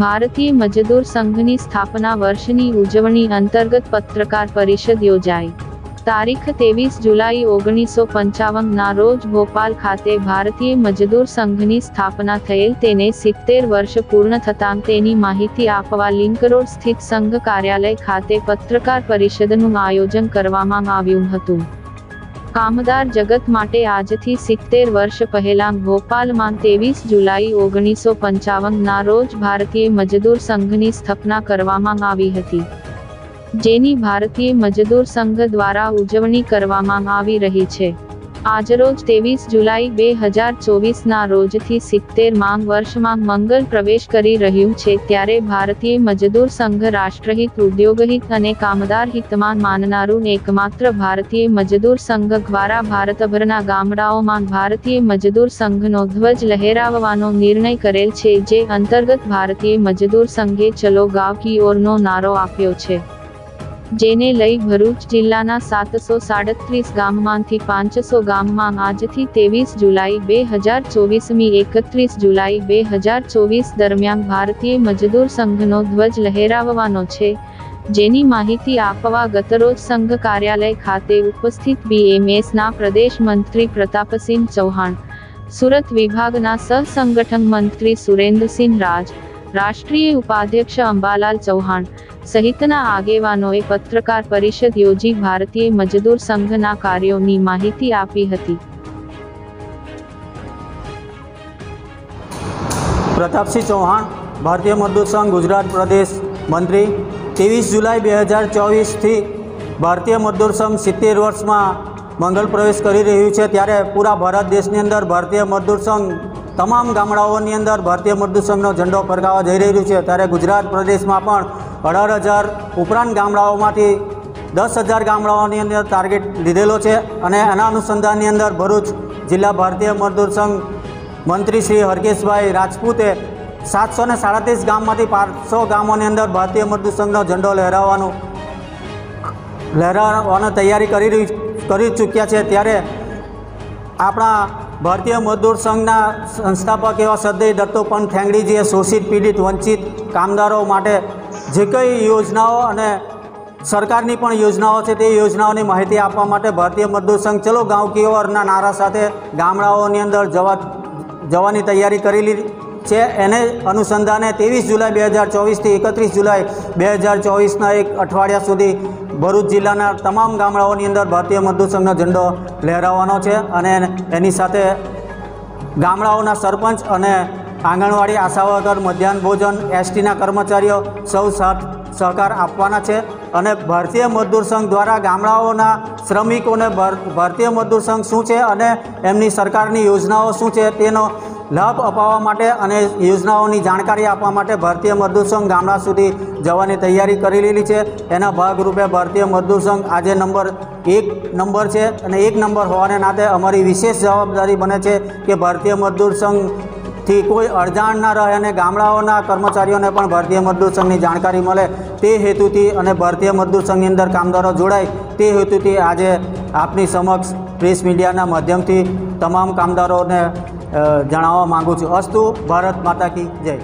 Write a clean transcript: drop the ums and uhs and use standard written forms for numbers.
ભારતીય મજદૂર સંઘની સ્થાપના વર્ષની ઉજવણી અંતર્ગત પત્રકાર પરિષદ યોજાઈ। તારીખ 23 જુલાઈ 1955 ના રોજ ભોપાલ ખાતે ભારતીય મજદૂર સંઘની સ્થાપના થયેલ તેને 70 વર્ષ પૂર્ણ થતાં તેની માહિતી આપવા લિંક રોડ સ્થિત સંઘ કાર્યાલય ખાતે પત્રકાર પરિષદનું આયોજન કરવામાં આવ્યું હતું। કામદાર જગત માટે આજથી 70 વર્ષ પહેલાં ભોપાલમાં 23 જુલાઈ 1955 ના રોજ ભારતીય મજદૂર સંઘની સ્થાપના કરવામાં આવી હતી, જેની ભારતીય મજદૂર સંઘ દ્વારા ઉજવણી કરવામાં આવી રહી છે। આજરોજ 23 જુલાઈ 2024 ના રોજથી 70માં વર્ષમાં મંગલ પ્રવેશ કરી રહ્યું છે, ત્યારે ભારતીય મજદૂર સંઘ રાષ્ટ્રહિત, ઉદ્યોગહિત અને કામદાર હિતમાં માનનારું એકમાત્ર ભારતીય મજદૂર સંઘ દ્વારા ભારતભરના ગામડાઓમાં ભારતીય મજદૂર સંઘનો ધ્વજ લહેરાવવાનો નિર્ણય કરેલ છે, જે અંતર્ગત ભારતીય મજદૂર સંઘે ચલો ગાંવ કી ઓરનો નારો આપ્યો છે, જેને લઈ ભરૂચ જિલ્લાના 737 ગામમાંથી 500 ગામમાં આજથી 23 જુલાઈ 2024 31 જુલાઈ 2024 દરમિયાન ભારતીય મજદૂર સંઘનો ધ્વજ લહેરાવવાનો છે, જેની માહિતી આપવા ગતરોજ સંઘ કાર્યાલય ખાતે ઉપસ્થિત BMSના પ્રદેશ મંત્રી પ્રતાપસિંહ ચૌહાણ, સુરત વિભાગના સહસંગઠન મંત્રી સુરેન્દ્રસિંહ રાજ, રાષ્ટ્રીય ઉપાધ્યક્ષ અંબાલાલ ચૌહાણ સહિતના આગેવાનોએ પત્રકાર પરિષદ યોજી ભારતીય મજદૂર સંઘના કાર્યોની માહિતી આપી હતી। प्रतापसिंह चौहान, भारतीय मजदूर संघ गुजरात प्रदेश मंत्री। 23 जुलाई 2024 थी भारतीय मजदूर संघ 70 वर्ष में मंगल प्रवेश करी रह्यु छे, त्यारे पूरा भारत देशनी अंदर भारतीय मजदूर संघ तमाम गामडाओनी अंदर भारतीय मजदूर संघनो झंडो फरकावा जई रह्यो छे। त्यारे गुजरात प्रदेश में पण 18,000 उपरांत गामडाओमांथी 10,000 गामडाओनी अंदर टार्गेट लीधेलो छे अने एना अनुसंधाननी अंदर भरूच जिला भारतीय मजदूर संघ मंत्री श्री हरकेशभाई राजपूते 737 गाममांथी 500 गामोनी अंदर भारतीय मजदूर संघनो झंडो लहराववानी तैयारी करी चूक्या छे। त्यारे आपणा भारतीय मजदूर संघना संस्थापक एवं श्रद्धेय दत्तोपंत ठेंगड़ीजीए शोषित, पीड़ित, वंचित कामदारों माटे जे कई योजनाओं अने सरकारनी पण योजनाओं छे ते योजनाओनी माहिती आपवा माटे भारतीय मजदूर संघ चलो गांव की ओरना नारा साथे गामडाओनी अंदर जवानी तैयारी करेली छे। एने अनुसंधाने 23 जुलाई 2024 थी 31 जुलाई 2024 ना एक अठवाडिया सुधी भरूच जिल्लाना तमाम गामडाओनी अंदर भारतीय मजदूर संघनो झंडो लहरावવાનો છે અને એની સાથે ગામડાઓના સરપંચ અને આંગણવાડી, આશાવર્કર, મધ્યાહન ભોજન, એસટીના કર્મચારીઓ સૌ સાથ સહકાર આપવાના છે અને ભારતીય મજદૂર સંઘ દ્વારા ગામડાઓના શ્રમિકોને ભારતીય મજદૂર સંઘ શું છે અને એમની સરકારની યોજનાઓ શું છે તેનો લાભ અપાવવા માટે અને યોજનાઓની જાણકારી આપવા માટે ભારતીય મજદૂર સંઘ ગામડા સુધી જવાની તૈયારી કરી લીધી છે। એના ભાગરૂપે ભારતીય મજદૂર સંઘ આજે એક નંબર છે અને એક નંબર હોવાને નાતે અમારી વિશેષ જવાબદારી બને છે કે ભારતીય મજદૂર સંઘથી કોઈ અડજાણ ના રહે અને ગામડાઓના કર્મચારીઓને પણ ભારતીય મજદૂર સંઘની જાણકારી મળે તે હેતુથી અને ભારતીય મજદૂર સંઘની અંદર કામદારો જોડાય તે હેતુથી આજે આપની સમક્ષ પ્રેસ મીડિયાના માધ્યમથી તમામ કામદારોને જણાવવા માગું છું। અસ્તુ, ભારત માતા કી જય।